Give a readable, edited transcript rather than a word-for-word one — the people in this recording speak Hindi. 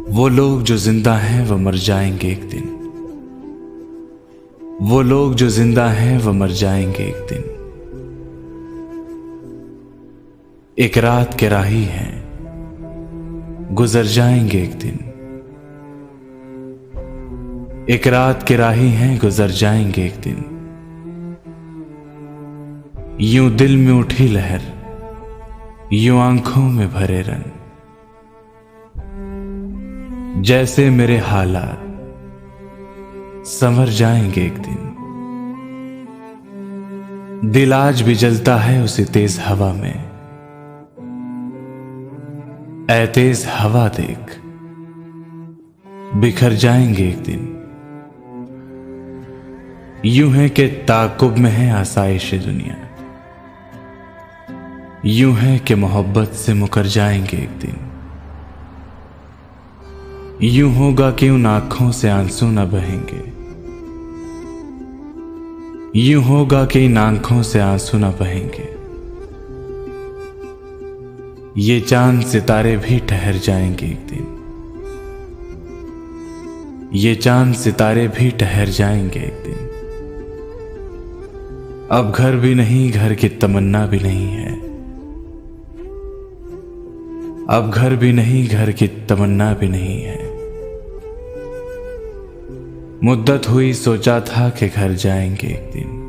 वो लोग जो जिंदा हैं वो मर जाएंगे एक दिन। वो लोग जो जिंदा हैं वो मर जाएंगे एक दिन। एक रात के राही हैं, गुजर जाएंगे एक दिन। एक रात के राही हैं, गुजर जाएंगे एक दिन। यूं दिल में उठी लहर, यूं आंखों में भरे रंग, जैसे मेरे हालात संवर जाएंगे एक दिन। दिल आज भी जलता है उसी तेज हवा में। ऐ तेज हवा देख, बिखर जाएंगे एक दिन। यूं है कि ताकुब में है आसाइश दुनिया, यूं है कि मोहब्बत से मुकर जाएंगे एक दिन। यूं होगा कि उन आंखों से आंसू न बहेंगे, यूं होगा कि इन आंखों से आंसू न बहेंगे। ये चांद सितारे भी ठहर जाएंगे एक दिन। ये चांद सितारे भी ठहर जाएंगे एक दिन। अब घर भी नहीं, घर की तमन्ना भी नहीं है। अब घर भी नहीं, घर की तमन्ना भी नहीं है। मुद्दत हुई सोचा था कि घर जाएंगे एक दिन।